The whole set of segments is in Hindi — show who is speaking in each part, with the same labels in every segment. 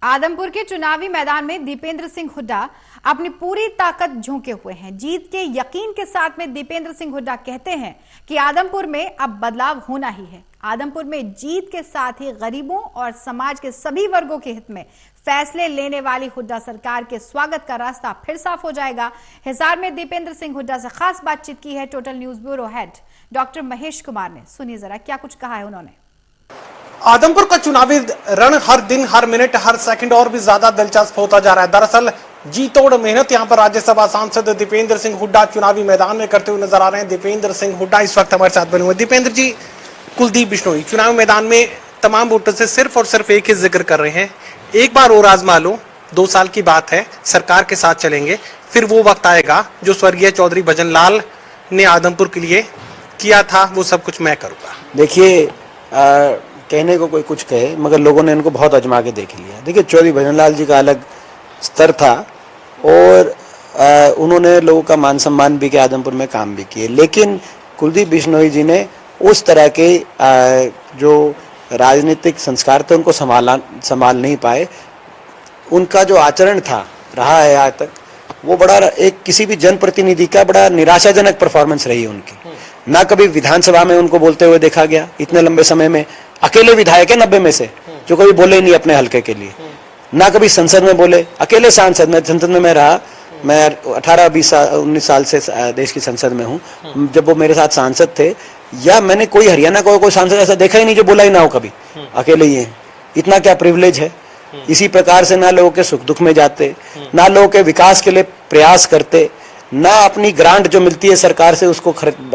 Speaker 1: आदमपुर के चुनावी मैदान में दीपेंद्र सिंह हुड्डा अपनी पूरी ताकत झोंके हुए हैं। जीत के यकीन के साथ में दीपेंद्र सिंह हुड्डा कहते हैं कि आदमपुर में अब बदलाव होना ही है। आदमपुर में जीत के साथ ही गरीबों और समाज के सभी वर्गों के हित में फैसले लेने वाली हुड्डा सरकार के स्वागत का रास्ता फिर साफ हो जाएगा। हिसार में दीपेंद्र सिंह हुड्डा से खास बातचीत की है total news bureau head doctor Mahesh Kumar ने। सुनिए जरा क्या कुछ कहा है उन्होंने।
Speaker 2: आदमपुर का चुनावी रण हर दिन, हर मिनट, हर सेकंड और भी ज्यादा दिलचस्प होता जा रहा है। दरअसल जी तोड़ मेहनत यहां पर राज्यसभा सांसद दीपेंद्र सिंह हुड्डा चुनावी मैदान में करते हुए नजर आ रहे हैं। दीपेंद्र सिंह हुड्डा इस वक्त हमारे साथ बने हुए। दीपेंद्र जी, कुलदीप बिश्नोई चुनावी मैदान में तमाम वोटर से सिर्फ और सिर्फ एक ही जिक्र कर रहे हैं, एक बार और आजमा लो, 2 साल की बात है, सरकार के साथ चलेंगे, फिर वो वक्त आएगा जो स्वर्गीय चौधरी भजन लाल ने आदमपुर के लिए किया था, वो सब कुछ मैं करूंगा।
Speaker 3: देखिए, कहने को कोई कुछ कहे, मगर लोगों ने इनको बहुत आजमा के देख लिया। देखिए, चौधरी भजन लाल जी का अलग स्तर था और उन्होंने लोगों का मान सम्मान भी किया, आदमपुर में काम भी किए, लेकिन कुलदीप बिश्नोई जी ने उस तरह के जो राजनीतिक संस्कार थे उनको संभाल नहीं पाए। उनका जो आचरण था रहा है आज तक, वो बड़ा एक किसी भी जनप्रतिनिधि का बड़ा निराशाजनक परफॉर्मेंस रही है उनकी। ना कभी विधानसभा में उनको बोलते हुए देखा गया इतने लंबे समय में। अकेले विधायक है 90 में से जो कभी बोले ही नहीं अपने हलके के लिए। ना कभी संसद में बोले, अकेले सांसद में, संसद में मैं रहा, मैं 18-19 साल से देश की संसद में हूँ। जब वो मेरे साथ सांसद थे, या मैंने कोई हरियाणा का कोई सांसद ऐसा देखा ही नहीं जो बोला ही ना हो कभी, अकेले ही है। इतना क्या प्रिविलेज है। इसी प्रकार से ना लोगों के सुख दुख में जाते, ना लोगों के विकास के लिए प्रयास करते, ना अपनी ग्रांट जो मिलती है सरकार से उसको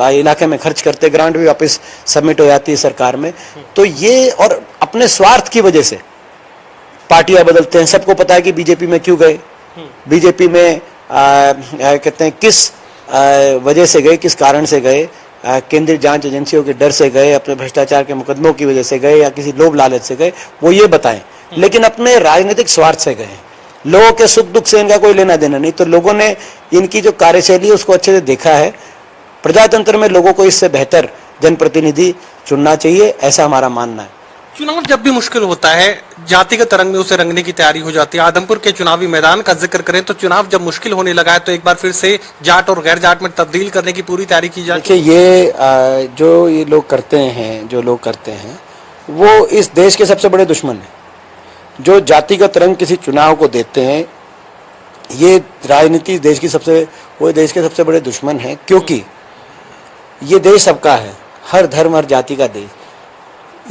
Speaker 3: इलाके में खर्च करते, ग्रांट भी वापस सबमिट हो जाती है सरकार में। तो ये, और अपने स्वार्थ की वजह से पार्टियां बदलते हैं। सबको पता है कि बीजेपी में क्यों गए, बीजेपी में कहते हैं किस वजह से गए, किस कारण से गए। केंद्रीय जांच एजेंसियों के डर से गए, अपने भ्रष्टाचार के मुकदमों की वजह से गए, या किसी लोभ लालच से गए, वो ये बताएं। लेकिन अपने राजनीतिक स्वार्थ से गए। लोगों के सुख दुख से इनका कोई लेना देना नहीं। तो लोगों ने इनकी जो कार्यशैली है उसको अच्छे से देखा है। प्रजातंत्र में लोगों को इससे बेहतर जनप्रतिनिधि चुनना चाहिए, ऐसा हमारा मानना है।
Speaker 2: चुनाव जब भी मुश्किल होता है, जातिगत रंग में उसे रंगने की तैयारी हो जाती है। आदमपुर के चुनावी मैदान का जिक्र करें तो चुनाव जब मुश्किल होने लगा है तो एक बार फिर से जाट और गैर जाट में तब्दील करने की पूरी तैयारी की जाती है।
Speaker 3: देखिए, ये जो ये लोग करते हैं वो इस देश के सबसे बड़े दुश्मन हैं। जो जातिगत रंग किसी चुनाव को देते हैं, ये राजनीति देश के सबसे बड़े दुश्मन हैं। क्योंकि ये देश सबका है, हर धर्म हर जाति का देश।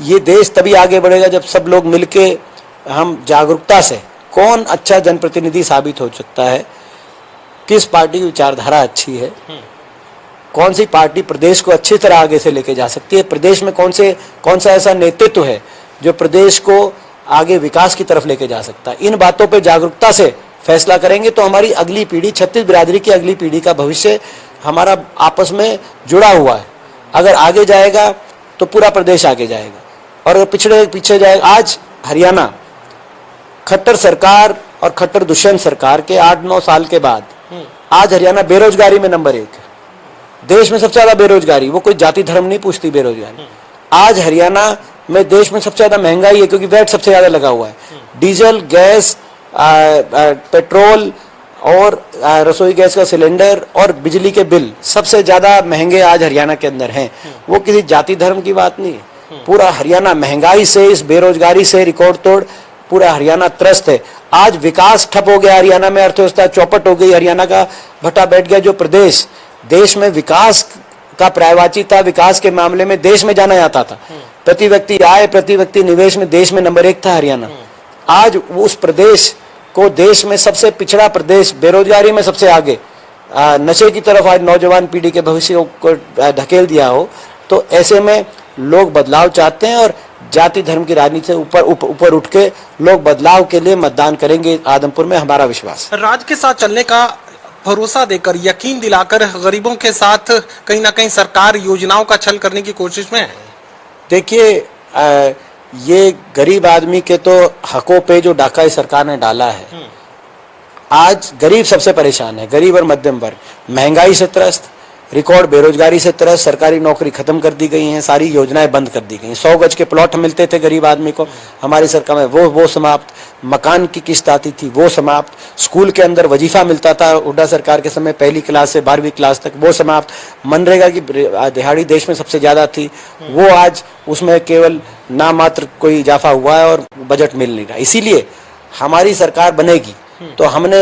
Speaker 3: ये देश तभी आगे बढ़ेगा जब सब लोग मिलके हम जागरूकता से कौन अच्छा जनप्रतिनिधि साबित हो सकता है, किस पार्टी की विचारधारा अच्छी है, कौन सी पार्टी प्रदेश को अच्छी तरह आगे से लेके जा सकती है, प्रदेश में कौन सा ऐसा नेतृत्व है जो प्रदेश को आगे विकास की तरफ लेके जा सकता है। इन बातों पे जागरूकता से फैसला करेंगे तो हमारी अगली पीढ़ी, छत्तीस बिरादरी की अगली पीढ़ी का भविष्य हमारा आपस में जुड़ा हुआ है। अगर आगे जाएगा तो पूरा प्रदेश आगे जाएगा, और अगर पीछे जाएगा। आज हरियाणा खट्टर सरकार और खट्टर दुष्यंत सरकार के 8-9 साल के बाद आज हरियाणा बेरोजगारी में नंबर 1 है। देश में सबसे ज्यादा बेरोजगारी, वो कोई जाति धर्म नहीं पूछती बेरोजगारी। आज हरियाणा में देश में सबसे ज्यादा महंगाई है क्योंकि वैट सबसे ज्यादा लगा हुआ है। डीजल, गैस, पेट्रोल और रसोई गैस का सिलेंडर और बिजली के बिल सबसे ज्यादा महंगे आज हरियाणा के अंदर हैं। वो किसी जाति धर्म की बात नहीं है। पूरा हरियाणा महंगाई से, इस बेरोजगारी से रिकॉर्ड तोड़ पूरा हरियाणा त्रस्त है। आज विकास ठप हो गया हरियाणा में, अर्थव्यवस्था चौपट हो गई, हरियाणा का भट्टा बैठ गया। जो प्रदेश देश में विकास का पर्यायवाची था, विकास के मामले में देश में जाना जाता था, प्रति व्यक्ति आय, प्रति व्यक्ति निवेश में देश में नंबर 1 था हरियाणा। आज उस प्रदेश को देश में सबसे पिछड़ा प्रदेश, बेरोजगारी में सबसे आगे, नशे की तरफ आज नौजवान पीढ़ी के भविष्य को ढकेल दिया हो। तो ऐसे में लोग बदलाव चाहते हैं और जाति धर्म की राजनीति से ऊपर उठ के लोग बदलाव के लिए मतदान करेंगे। आदमपुर में हमारा विश्वास।
Speaker 2: राज्य के साथ चलने का भरोसा देकर, यकीन दिलाकर गरीबों के साथ कहीं ना कहीं सरकार योजनाओं का छल करने की कोशिश में है।
Speaker 3: देखिए, ये गरीब आदमी के तो हकों पे जो डाका इस सरकार ने डाला है, आज गरीब सबसे परेशान है। गरीब और मध्यम वर्ग महंगाई से त्रस्त, रिकॉर्ड बेरोजगारी से त्रस्त, सरकारी नौकरी खत्म कर दी गई हैं, सारी योजनाएं बंद कर दी गई। 100 गज के प्लॉट मिलते थे गरीब आदमी को हमारी सरकार में, वो समाप्त। मकान की किस्त आती थी वो समाप्त। स्कूल के अंदर वजीफा मिलता था हुड्डा सरकार के समय, 1ली क्लास से 12वीं क्लास तक, वो समाप्त। मनरेगा की दिहाड़ी देश में सबसे ज्यादा थी, वो आज उसमें केवल नामात्र कोई इजाफा हुआ है और बजट मिल नहीं रहा। इसीलिए हमारी सरकार बनेगी तो हमने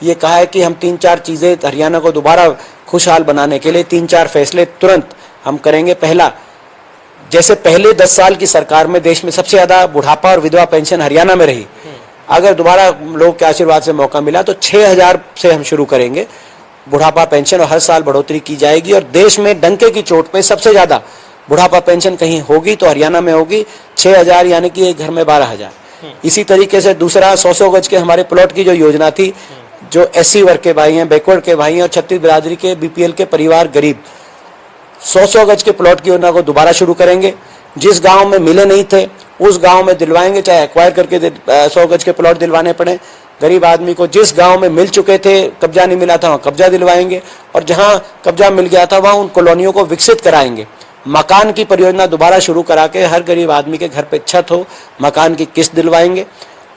Speaker 3: ये कहा है कि हम 3-4 चीजें हरियाणा को दोबारा खुशहाल बनाने के लिए 3-4 फैसले तुरंत हम करेंगे। पहला, जैसे पहले 10 साल की सरकार में देश में सबसे ज्यादा बुढ़ापा और विधवा पेंशन हरियाणा में रही, अगर दोबारा लोग के आशीर्वाद से मौका मिला तो 6000 से हम शुरू करेंगे बुढ़ापा पेंशन, और हर साल बढ़ोतरी की जाएगी। और देश में डंके की चोट पे सबसे ज्यादा बुढ़ापा पेंशन कहीं होगी तो हरियाणा में होगी, 6000, यानी कि एक घर में 12000। इसी तरीके से दूसरा, 100 गज के हमारे प्लॉट की जो योजना थी, जो SC वर्ग के भाई हैं, बैकवर्ड के भाई हैं और छत्तीस बिरादरी के BPL के परिवार गरीब, 100 गज के प्लॉट की योजना को दोबारा शुरू करेंगे। जिस गांव में मिले नहीं थे उस गांव में दिलवाएंगे, चाहे एक्वायर करके 100 गज के प्लॉट दिलवाने पड़े गरीब आदमी को। जिस गांव में मिल चुके थे, कब्जा नहीं मिला था, वहां कब्जा दिलवाएंगे, और जहां कब्जा मिल गया था वहां उन कॉलोनियों को विकसित कराएंगे। मकान की परियोजना दोबारा शुरू करा के हर गरीब आदमी के घर पे छत हो, मकान की किस्त दिलवाएंगे।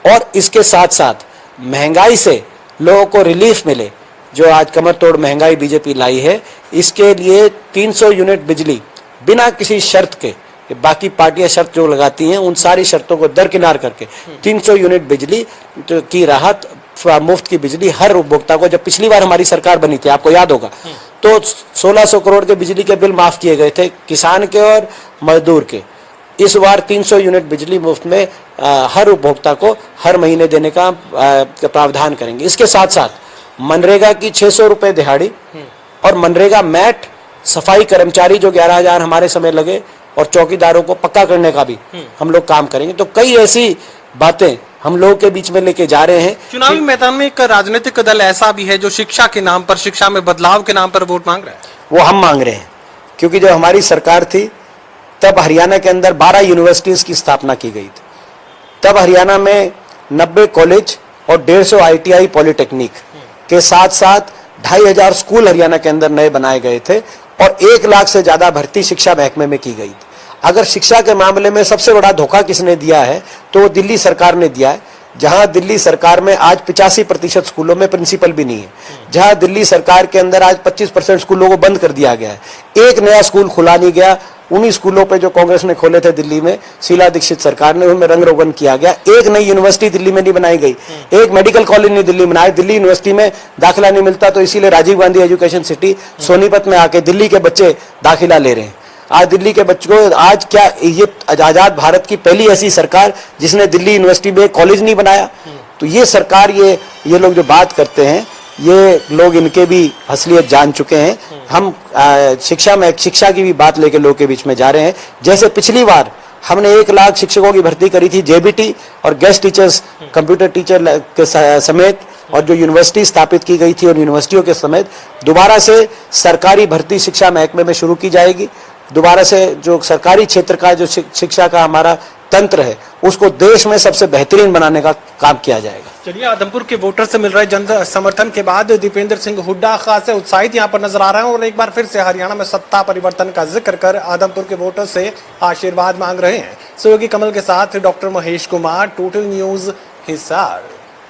Speaker 3: और इसके साथ साथ महंगाई से लोगों को रिलीफ मिले, जो आज कमर तोड़ महंगाई बीजेपी लाई है, इसके लिए 300 यूनिट बिजली बिना किसी शर्त के, बाकी पार्टियां शर्त जो लगाती हैं उन सारी शर्तों को दरकिनार करके 300 यूनिट बिजली की राहत, मुफ्त की बिजली हर उपभोक्ता को। जब पिछली बार हमारी सरकार बनी थी, आपको याद होगा, तो 1600 करोड़ के बिजली के बिल माफ किए गए थे किसान के और मजदूर के। इस बार 300 यूनिट बिजली मुफ्त में हर उपभोक्ता को हर महीने देने का प्रावधान करेंगे। इसके साथ साथ मनरेगा की 600 रुपए दिहाड़ी और मनरेगा मैट, सफाई कर्मचारी जो 11000 हमारे समय लगे, और चौकीदारों को पक्का करने का भी हम लोग काम करेंगे। तो कई ऐसी बातें हम लोगों के बीच में लेके जा रहे हैं।
Speaker 2: चुनावी मैदान में एक राजनीतिक दल ऐसा भी है जो शिक्षा के नाम पर, शिक्षा में बदलाव के नाम पर वोट मांग रहा है।
Speaker 3: वो हम मांग रहे हैं, क्योंकि जब हमारी सरकार थी तब हरियाणा के अंदर 12 यूनिवर्सिटीज की स्थापना की गई थी। तब हरियाणा में 90 कॉलेज और 150 ITI पॉलिटेक्निक के साथ साथ 2500 स्कूल हरियाणा के अंदर नए बनाए गए थे, और 1 लाख से ज्यादा भर्ती शिक्षा महकमे में की गई थी। अगर शिक्षा के मामले में सबसे बड़ा धोखा किसने दिया है तो वो दिल्ली सरकार ने दिया है, जहां दिल्ली सरकार में आज 85% स्कूलों में प्रिंसिपल भी नहीं है, जहां दिल्ली सरकार के अंदर आज 25% स्कूलों को बंद कर दिया गया है। एक नया स्कूल खुला नहीं गया। उन्हीं स्कूलों पे जो कांग्रेस ने खोले थे दिल्ली में, शीला दीक्षित सरकार ने, उनमें रंग रोगन किया गया। एक नई यूनिवर्सिटी दिल्ली में नहीं बनाई गई, एक मेडिकल कॉलेज नहीं दिल्ली बनाई। दिल्ली यूनिवर्सिटी में दाखिला नहीं मिलता तो इसीलिए राजीव गांधी एजुकेशन सिटी सोनीपत में आके दिल्ली के बच्चे दाखिला ले रहे हैं। आज दिल्ली के बच्चों को, आज क्या ये आजाद भारत की पहली ऐसी सरकार जिसने दिल्ली यूनिवर्सिटी में कॉलेज नहीं बनाया? तो ये सरकार, ये लोग जो बात करते हैं, ये लोग इनके भी असलियत जान चुके हैं। हम शिक्षा की भी बात लेके लोगों के बीच में जा रहे हैं। जैसे पिछली बार हमने 1 लाख शिक्षकों की भर्ती करी थी, JBT और गेस्ट टीचर्स, कंप्यूटर टीचर के समेत, और जो यूनिवर्सिटी स्थापित की गई थी और यूनिवर्सिटियों के समेत दोबारा से सरकारी भर्ती शिक्षा महकमे में शुरू की जाएगी। दोबारा से जो सरकारी क्षेत्र का जो शिक्षा का हमारा तंत्र है उसको देश में सबसे बेहतरीन बनाने का काम किया जाएगा।
Speaker 2: चलिए, आदमपुर के वोटर से मिल रहे जन समर्थन के बाद दीपेंद्र सिंह हुड्डा खास उत्साहित यहाँ पर नजर आ रहे हैं, और एक बार फिर से हरियाणा में सत्ता परिवर्तन का जिक्र कर आदमपुर के वोटर से आशीर्वाद मांग रहे हैं। सहयोगी कमल के साथ doctor Mahesh Kumar, total news, Hisar.